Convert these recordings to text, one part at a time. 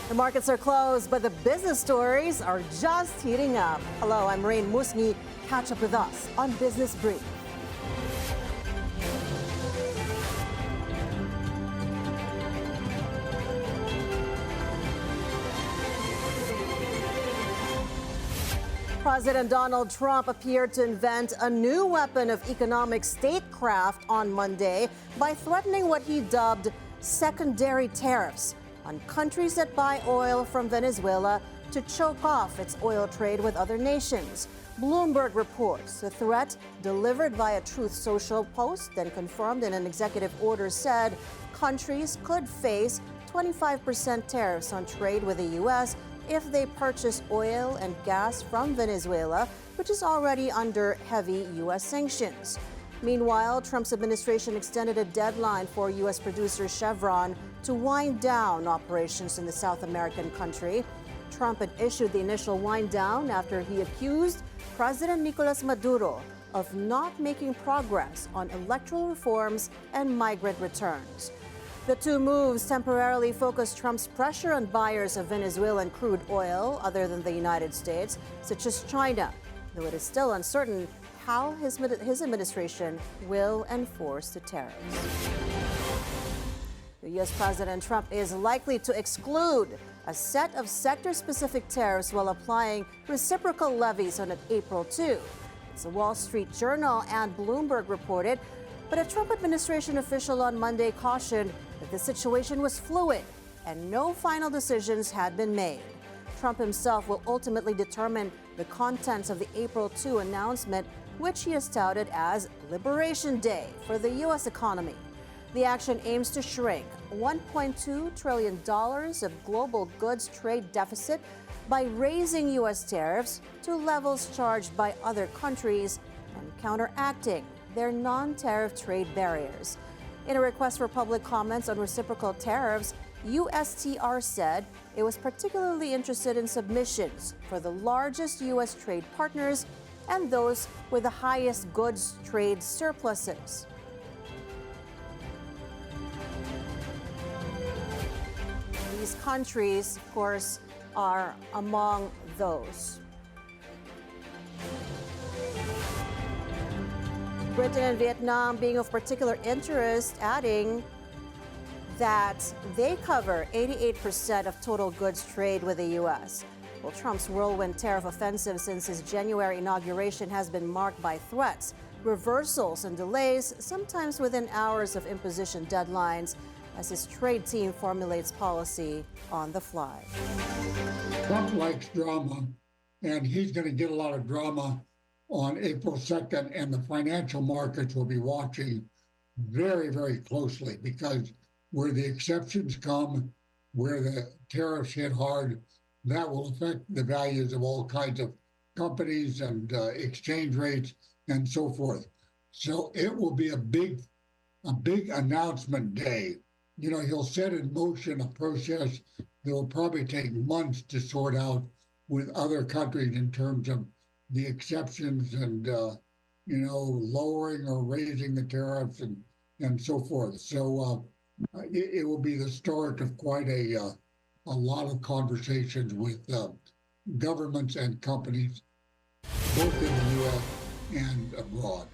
The markets are closed, but the business stories are just heating up. Hello, I'm Raine Musñgi. Catch up with us on Business Brief. President Donald Trump appeared to invent a new weapon of economic statecraft on Monday by threatening what he dubbed secondary tariffs on countries that buy oil from Venezuela to choke off its oil trade with other nations. Bloomberg reports the threat, delivered via Truth Social post and confirmed in an executive order, said countries could face 25% tariffs on trade with the U.S. if they purchase oil and gas from Venezuela, which is already under heavy U.S. sanctions. Meanwhile, Trump's administration extended a deadline for U.S. producer Chevron to wind down operations in the South American country. Trump had issued the initial wind down after he accused President Nicolas Maduro of not making progress on electoral reforms and migrant returns. The two moves temporarily focused Trump's pressure on buyers of Venezuelan crude oil other than the United States, such as China, though it is still uncertain how his administration will enforce the tariffs. The U.S. President Trump is likely to exclude a set of sector-specific tariffs while applying reciprocal levies on April 2. It's the Wall Street Journal and Bloomberg reported, but a Trump administration official on Monday cautioned that the situation was fluid and no final decisions had been made. Trump himself will ultimately determine the contents of the April 2 announcement, which he has touted as Liberation Day for the U.S. economy. The action aims to shrink $1.2 trillion of global goods trade deficit by raising U.S. tariffs to levels charged by other countries and counteracting their non-tariff trade barriers. In a request for public comments on reciprocal tariffs, USTR said it was particularly interested in submissions for the largest U.S. trade partners and those with the highest goods trade surpluses. These countries, of course, are among those. Britain and Vietnam being of particular interest, adding that they cover 88% of total goods trade with the U.S. Well, Trump's whirlwind tariff offensive since his January inauguration has been marked by threats, reversals, and delays, sometimes within hours of imposition deadlines, as his trade team formulates policy on the fly. Trump likes drama, and he's going to get a lot of drama on April 2nd, and the financial markets will be watching very, very closely, because where the exceptions come, where the tariffs hit hard, that will affect the values of all kinds of companies and exchange rates and so forth. So it will be a big announcement day. You know, he'll set in motion a process that will probably take months to sort out with other countries in terms of the exceptions and, lowering or raising the tariffs and so forth. So it will be the start of quite a lot of conversations with governments and companies, both in the U.S. and abroad.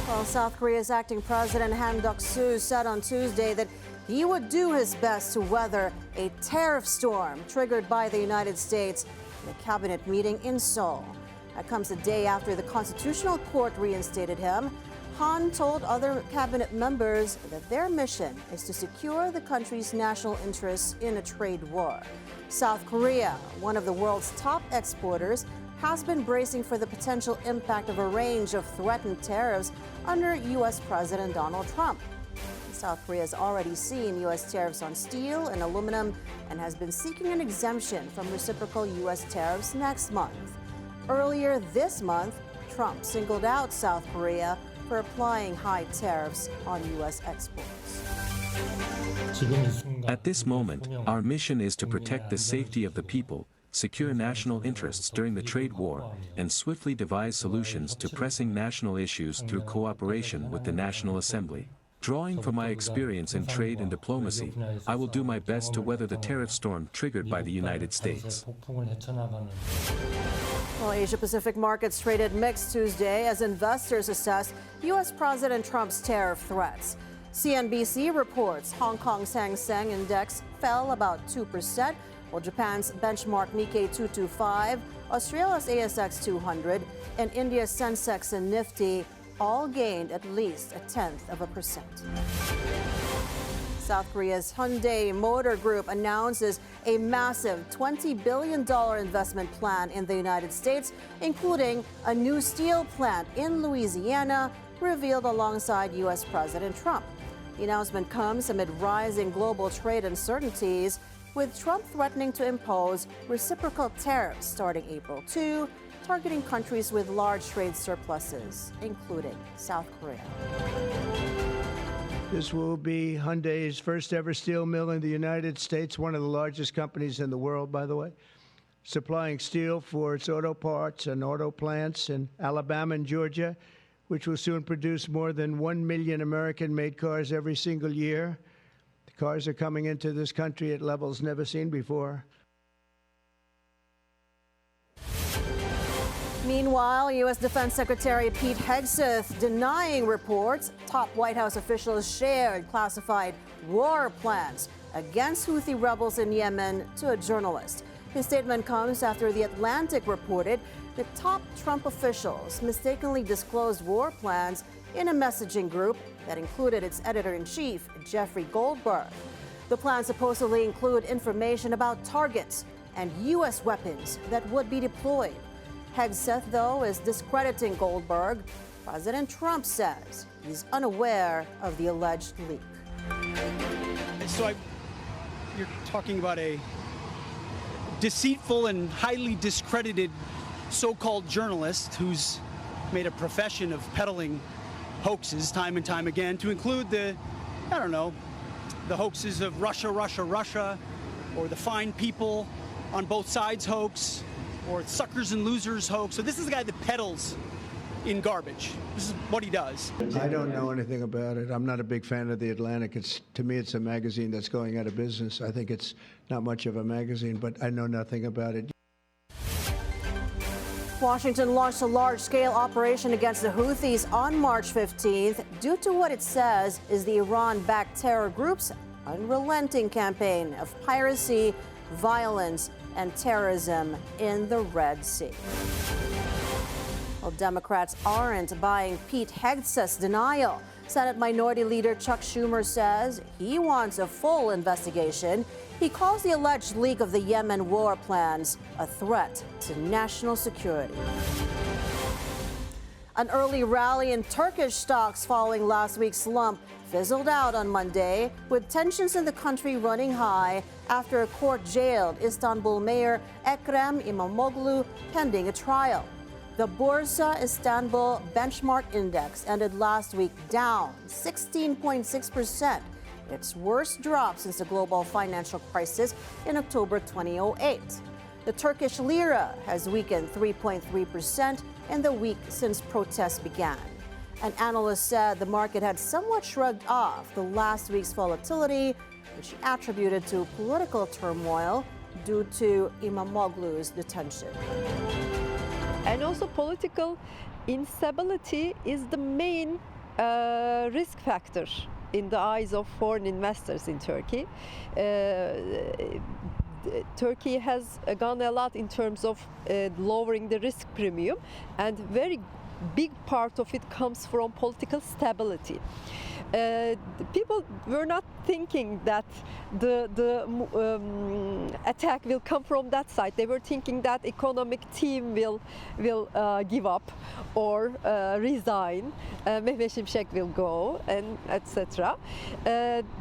Well, South Korea's acting president Han Duck-soo said on Tuesday that he would do his best to weather a tariff storm triggered by the United States in a cabinet meeting in Seoul. That comes a day after the Constitutional Court reinstated him. Han told other cabinet members that their mission is to secure the country's national interests in a trade war. South Korea, one of the world's top exporters, has been bracing for the potential impact of a range of threatened tariffs under U.S. President Donald Trump. South Korea has already seen U.S. tariffs on steel and aluminum and has been seeking an exemption from reciprocal U.S. tariffs next month. Earlier this month, Trump singled out South Korea for applying high tariffs on U.S. exports. At this moment, our mission is to protect the safety of the people, secure national interests during the trade war, and swiftly devise solutions to pressing national issues through cooperation with the National Assembly. Drawing from my experience in trade and diplomacy, I will do my best to weather the tariff storm triggered by the United States. Well, Asia-Pacific markets traded mixed Tuesday as investors assess U.S. President Trump's tariff threats. CNBC reports Hong Kong's Seng index fell about 2%, while Japan's benchmark Nikkei 225, Australia's ASX 200, and India's Sensex and Nifty all gained at least 0.1%. South Korea's Hyundai Motor Group announces a massive $20 billion investment plan in the United States, including a new steel plant in Louisiana, revealed alongside U.S. President Trump. The announcement comes amid rising global trade uncertainties, with Trump threatening to impose reciprocal tariffs starting April 2, targeting countries with large trade surpluses, including South Korea. This will be Hyundai's first ever steel mill in the United States, one of the largest companies in the world, by the way, supplying steel for its auto parts and auto plants in Alabama and Georgia, which will soon produce more than 1 million American-made cars every single year. The cars are coming into this country at levels never seen before. Meanwhile, U.S. Defense Secretary Pete Hegseth denying reports top White House officials shared classified war plans against Houthi rebels in Yemen to a journalist. His statement comes after The Atlantic reported that top Trump officials mistakenly disclosed war plans in a messaging group that included its editor-in-chief, Jeffrey Goldberg. The plans supposedly include information about targets and U.S. weapons that would be deployed. Hegseth, though, is discrediting Goldberg. President Trump says he's unaware of the alleged leak. So you're talking about a deceitful and highly discredited so-called journalist who's made a profession of peddling hoaxes time and time again, to include the hoaxes of Russia, or the fine people on both sides hoax, or suckers and losers hoax. So this is the guy that peddles in garbage. This is what he does. I don't know anything about it. I'm not a big fan of The Atlantic. To me, it's a magazine that's going out of business. I think it's not much of a magazine, but I know nothing about it. Washington launched a large-scale operation against the Houthis on March 15th due to what it says is the Iran-backed terror group's unrelenting campaign of piracy, violence, and terrorism in the Red Sea. Well, Democrats aren't buying Pete Hegseth's denial. Senate Minority Leader Chuck Schumer says he wants a full investigation. He calls the alleged leak of the Yemen war plans a threat to national security. An early rally in Turkish stocks following last week's slump fizzled out on Monday, with tensions in the country running high after a court jailed Istanbul Mayor Ekrem İmamoğlu pending a trial. The Borsa Istanbul benchmark index ended last week down 16.6%, its worst drop since the global financial crisis in October 2008. The Turkish lira has weakened 3.3% in the week since protests began. An analyst said the market had somewhat shrugged off the last week's volatility, which he attributed to political turmoil due to İmamoğlu's detention. And also political instability is the main risk factor in the eyes of foreign investors in Turkey. Turkey has gone a lot in terms of lowering the risk premium, and very big part of it comes from political stability. People were not thinking that the attack will come from that side. They were thinking that economic team will give up or resign. Mehmet Şimşek will go, and etc.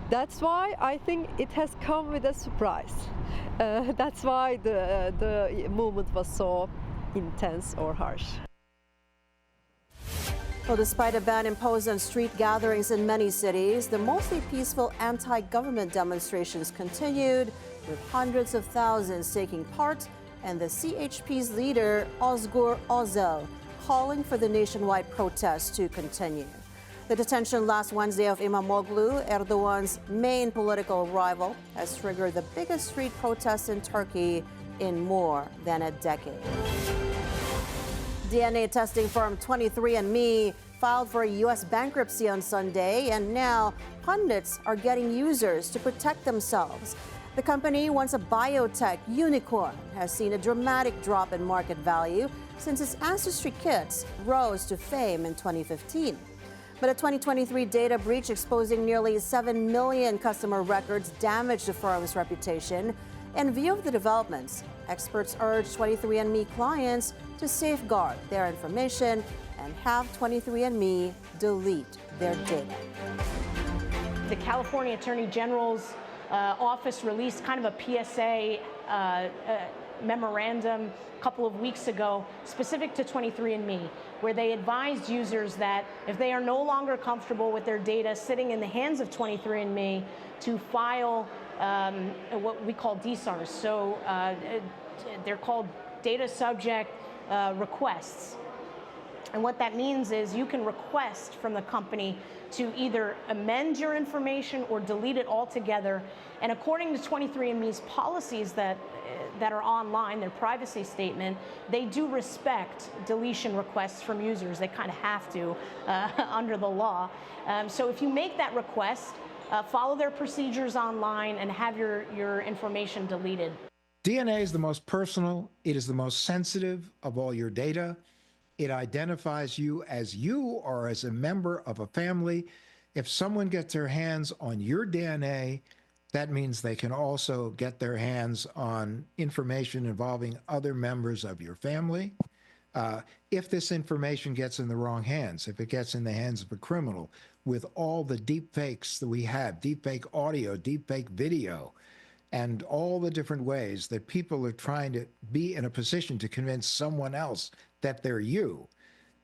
That's why I think it has come with a surprise. That's why the movement was so intense or harsh. Well, despite a ban imposed on street gatherings in many cities, the mostly peaceful anti-government demonstrations continued, with hundreds of thousands taking part, and the CHP's leader, Özgür Özel, calling for the nationwide protests to continue. The detention last Wednesday of Imamoglu, Erdogan's main political rival, has triggered the biggest street protests in Turkey in more than a decade. DNA testing firm 23andMe filed for a U.S. bankruptcy on Sunday, and now pundits are getting users to protect themselves. The company, once a biotech unicorn, has seen a dramatic drop in market value since its ancestry kits rose to fame in 2015. But a 2023 data breach exposing nearly 7 million customer records damaged the firm's reputation. In view of the developments, experts urge 23andMe clients to safeguard their information and have 23andMe delete their data. The California Attorney General's office released kind of a PSA memorandum a couple of weeks ago specific to 23andMe, where they advised users that if they are no longer comfortable with their data sitting in the hands of 23andMe, to file what we call DSARs. So they're called data subject requests. And what that means is you can request from the company to either amend your information or delete it altogether. And according to 23andMe's policies that are online, their privacy statement, they do respect deletion requests from users. They kind of have to under the law. So if you make that request, follow their procedures online and have your information deleted. DNA is the most personal. It is the most sensitive of all your data. It identifies you or as a member of a family. If someone gets their hands on your DNA, that means they can also get their hands on information involving other members of your family. If this information gets in the wrong hands, if it gets in the hands of a criminal, with all the deep fakes that we have, deep fake audio, deep fake video, and all the different ways that people are trying to be in a position to convince someone else that they're you.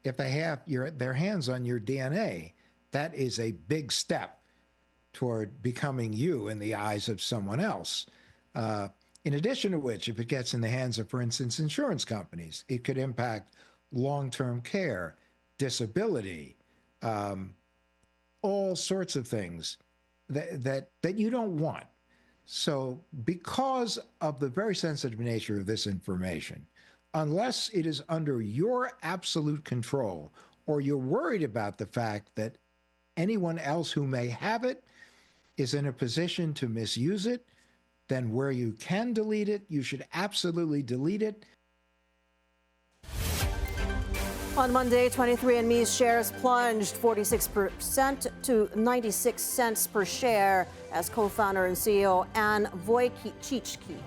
If they have their hands on your DNA, that is a big step toward becoming you in the eyes of someone else. In addition to which, if it gets in the hands of, for instance, insurance companies, it could impact long-term care, disability, all sorts of things that you don't want. So because of the very sensitive nature of this information, unless it is under your absolute control or you're worried about the fact that anyone else who may have it is in a position to misuse it, then where you can delete it, you should absolutely delete it. On Monday, 23andMe's shares plunged 46% to 96 cents per share as co-founder and CEO Anne Wojcicki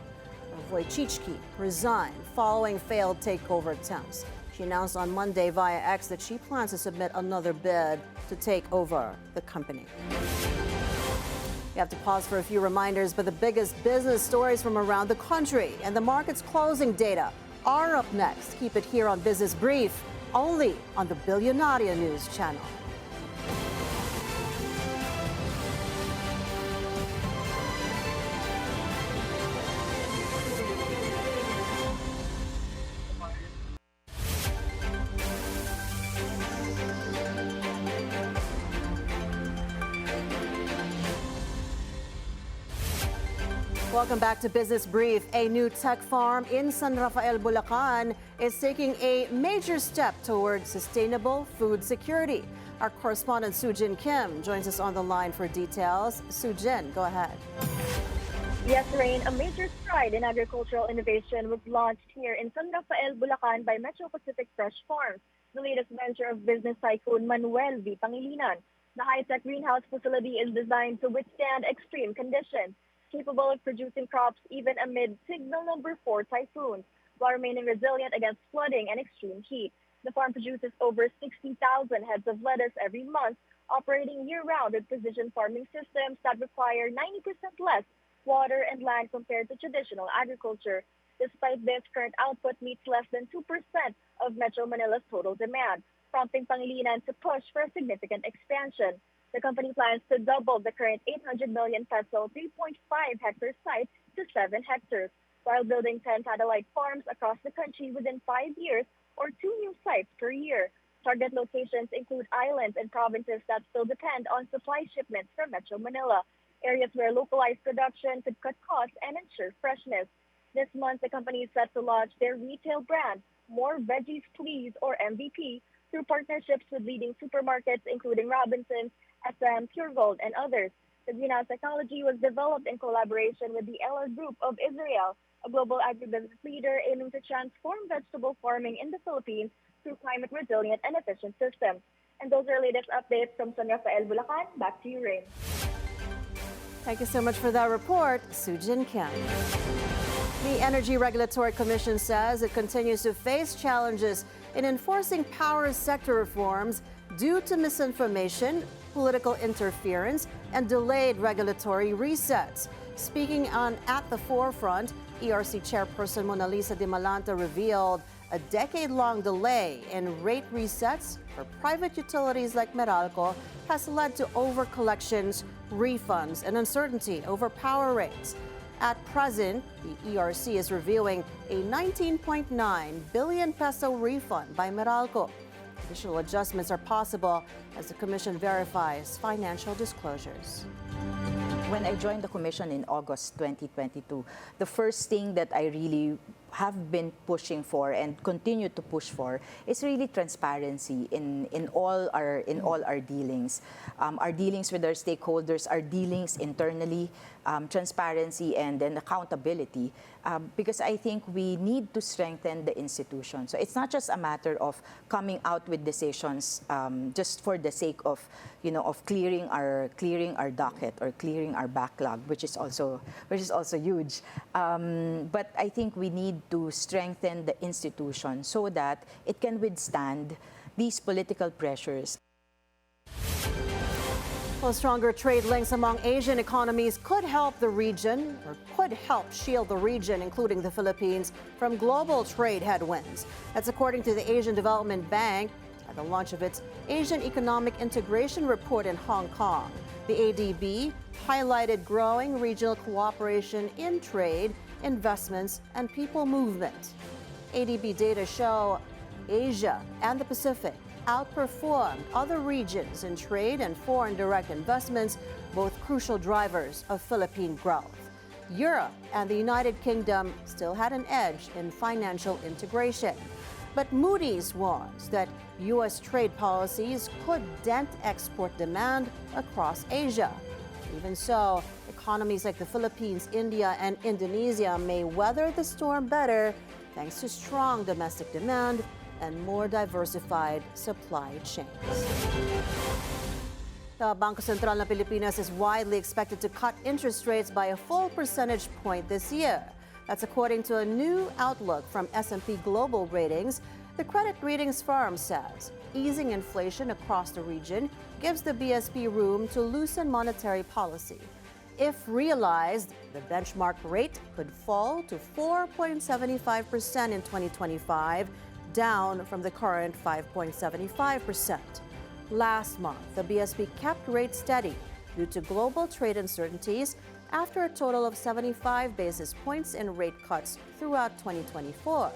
resigned following failed takeover attempts. She announced on Monday via X that she plans to submit another bid to take over the company. We have to pause for a few reminders, but the biggest business stories from around the country and the market's closing data are up next. Keep it here on Business Brief, only on the Bilyonaryo News channel. Welcome back to Business Brief. A new tech farm in San Rafael, Bulacan is taking a major step toward sustainable food security. Our correspondent Sujin Kim joins us on the line for details. Sujin, go ahead. Yes, Raine, a major stride in agricultural innovation was launched here in San Rafael, Bulacan by Metro Pacific Fresh Farms, the latest venture of business tycoon Manuel V. Pangilinan. The high-tech greenhouse facility is designed to withstand extreme conditions, capable of producing crops even amid signal number 4 typhoons, while remaining resilient against flooding and extreme heat. The farm produces over 60,000 heads of lettuce every month, operating year-round with precision farming systems that require 90% less water and land compared to traditional agriculture. Despite this, current output meets less than 2% of Metro Manila's total demand. prompting Pangilinan to push for a significant expansion. The company plans to double the current 800 million peso 3.5 hectare site to 7 hectares, while building 10 satellite farms across the country within 5 years or 2 new sites per year. Target locations include islands and provinces that still depend on supply shipments from Metro Manila, areas where localized production could cut costs and ensure freshness. This month, the company is set to launch their retail brand, More Veggies Please, or MVP, through partnerships with leading supermarkets including Robinsons, SM, Pure Gold, and others. The greenhouse technology was developed in collaboration with the Eller Group of Israel, a global agribusiness leader aiming to transform vegetable farming in the Philippines through climate-resilient and efficient systems. And those are latest updates from San Rafael, Bulacan. Back to you, Raine. Thank you so much for that report, Sujin Kim. The Energy Regulatory Commission says it continues to face challenges in enforcing power sector reforms due to misinformation, political interference, and delayed regulatory resets. Speaking on At the Forefront, ERC Chairperson Mona Lisa de Malanta revealed a decade-long delay in rate resets for private utilities like Meralco has led to over-collections, refunds, and uncertainty over power rates. At present, the ERC is reviewing a 19.9 billion peso refund by Meralco. Additional adjustments are possible as the Commission verifies financial disclosures. When I joined the Commission in August 2022, the first thing that I really have been pushing for and continue to push for is really transparency in all our dealings. Our dealings with our stakeholders, our dealings internally, transparency and then accountability, because I think we need to strengthen the institution. So it's not just a matter of coming out with decisions just for the sake of, of clearing our docket or clearing our backlog, which is also huge. But I think we need to strengthen the institution so that it can withstand these political pressures. Well, stronger trade links among Asian economies could help the region, or could help shield the region, including the Philippines, from global trade headwinds. That's according to the Asian Development Bank at the launch of its Asian Economic Integration Report in Hong Kong. The ADB highlighted growing regional cooperation in trade, investments, and people movement. ADB data show Asia and the Pacific outperformed other regions in trade and foreign direct investments, both crucial drivers of Philippine growth. Europe and the United Kingdom still had an edge in financial integration. But Moody's warns that U.S. trade policies could dent export demand across Asia. Even so, economies like the Philippines, India, and Indonesia may weather the storm better thanks to strong domestic demand and more diversified supply chains. The Bangko Sentral ng Pilipinas is widely expected to cut interest rates by a full percentage point this year. That's according to a new outlook from S&P Global Ratings. The credit ratings firm says easing inflation across the region gives the BSP room to loosen monetary policy. If realized, the benchmark rate could fall to 4.75% in 2025, down from the current 5.75%. Last month, the BSP kept rates steady due to global trade uncertainties after a total of 75 basis points in rate cuts throughout 2024.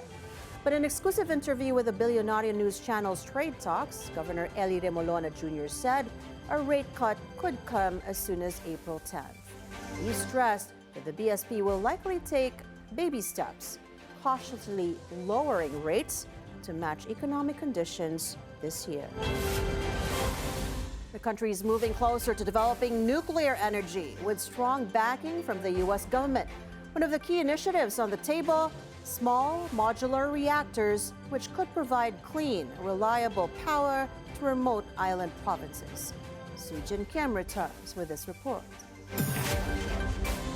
But in an exclusive interview with the Bilyonaryo News Channel's Trade Talks, Governor Eli Remolona Jr. said a rate cut could come as soon as April 10th. He stressed that the BSP will likely take baby steps, cautiously lowering rates to match economic conditions this year. The country is moving closer to developing nuclear energy with strong backing from the U.S. government. One of the key initiatives on the table, small modular reactors, which could provide clean, reliable power to remote island provinces. Sujin Kim returns with this report.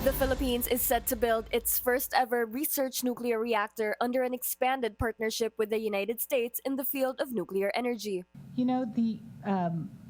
The Philippines is set to build its first ever research nuclear reactor under an expanded partnership with the United States in the field of nuclear energy. You know, the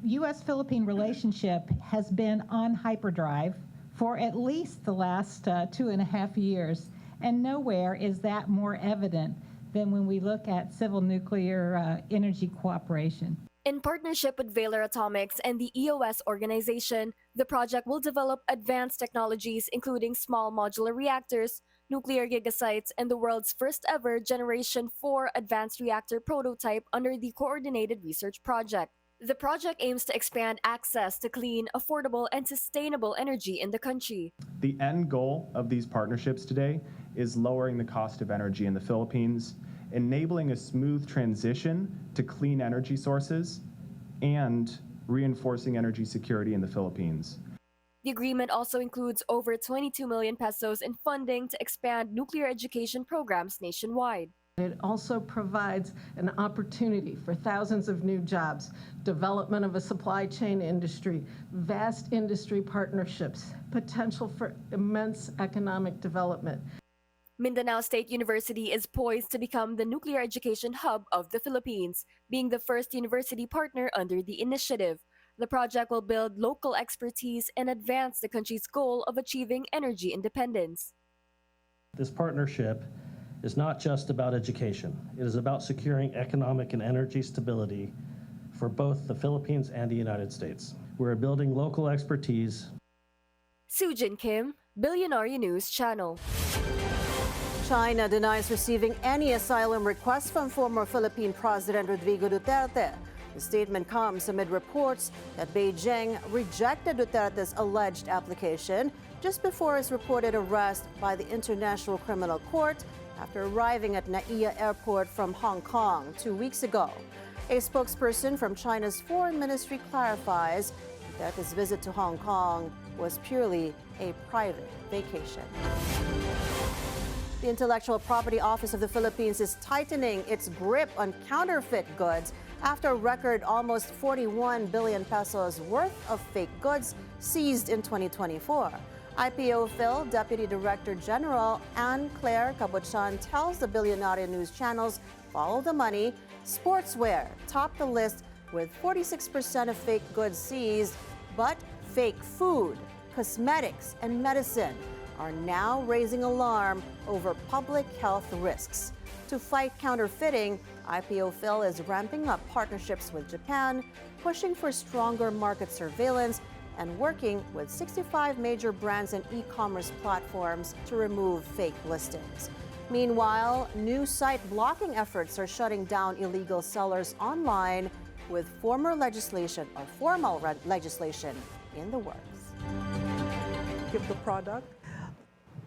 U.S.-Philippine relationship has been on hyperdrive for at least the last 2.5 years, and nowhere is that more evident than when we look at civil nuclear energy cooperation. In partnership with Valor Atomics and the EOS organization, the project will develop advanced technologies including small modular reactors, nuclear gigasites, and the world's first ever Generation 4 advanced reactor prototype under the Coordinated Research Project. The project aims to expand access to clean, affordable, and sustainable energy in the country. The end goal of these partnerships today is lowering the cost of energy in the Philippines, enabling a smooth transition to clean energy sources, and reinforcing energy security in the Philippines. The agreement also includes over 22 million pesos in funding to expand nuclear education programs nationwide. It also provides an opportunity for thousands of new jobs, development of a supply chain industry, vast industry partnerships, potential for immense economic development. Mindanao State University is poised to become the nuclear education hub of the Philippines, being the first university partner under the initiative. The project will build local expertise and advance the country's goal of achieving energy independence. This partnership is not just about education. It is about securing economic and energy stability for both the Philippines and the United States. We're building local expertise. Sujin Kim, Bilyonaryo News Channel. China denies receiving any asylum requests from former Philippine President Rodrigo Duterte. The statement comes amid reports that Beijing rejected Duterte's alleged application just before his reported arrest by the International Criminal Court after arriving at Naiya Airport from Hong Kong 2 weeks ago. A spokesperson from China's foreign ministry clarifies that his visit to Hong Kong was purely a private vacation. The Intellectual Property Office of the Philippines is tightening its grip on counterfeit goods after a record almost 41 billion pesos worth of fake goods seized in 2024. IPO Phil Deputy Director General Anne-Claire Cabuchan tells the Bilyonaryo News Channel's Follow the Money, sportswear topped the list with 46% of fake goods seized, but fake food, cosmetics, and medicine are now raising alarm over public health risks. To fight counterfeiting, IPO Phil is ramping up partnerships with Japan, pushing for stronger market surveillance, and working with 65 major brands and e-commerce platforms to remove fake listings. Meanwhile, new site blocking efforts are shutting down illegal sellers online with formal legislation in the works. Give the product.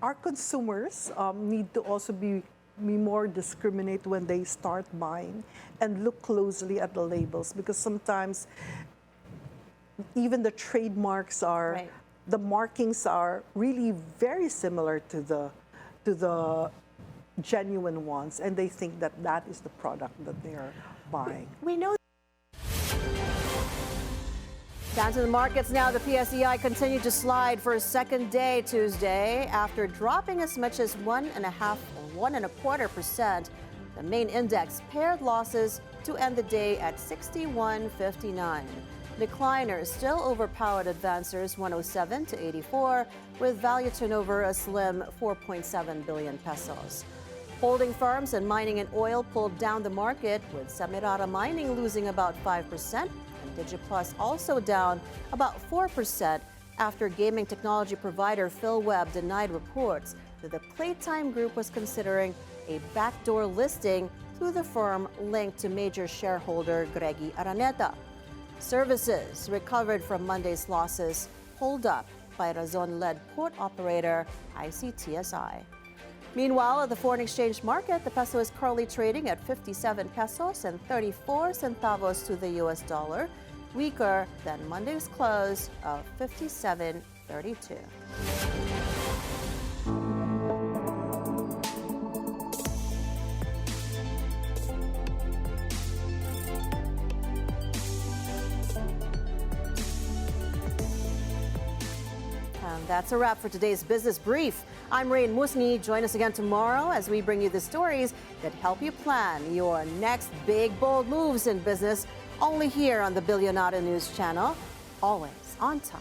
Our consumers need to also be more discriminate when they start buying and look closely at the labels, because sometimes even the trademarks are, right, the markings are really very similar to the genuine ones, and they think that that is the product that they are buying. We know. Down to the markets now. The PSEI continued to slide for a second day Tuesday after dropping as much as 1.25%. The main index paired losses to end the day at 61.59. Decliners still overpowered advancers 107 to 84, with value turnover a slim 4.7 billion pesos. Holding firms and mining and oil pulled down the market, with Semirara Mining losing about 5%. DigiPlus also down about 4% after gaming technology provider PhilWeb denied reports that the Playtime Group was considering a backdoor listing through the firm linked to major shareholder Greggy Araneta. Services recovered from Monday's losses, pulled up by Razon-led port operator ICTSI. Meanwhile, at the foreign exchange market, the peso is currently trading at 57 pesos and 34 centavos to the US dollar, weaker than Monday's close of 57.32. And that's a wrap for today's Business Brief. I'm Raine Musñgi. Join us again tomorrow as we bring you the stories that help you plan your next big, bold moves in business, only here on the Bilyonaryo News Channel, always on time.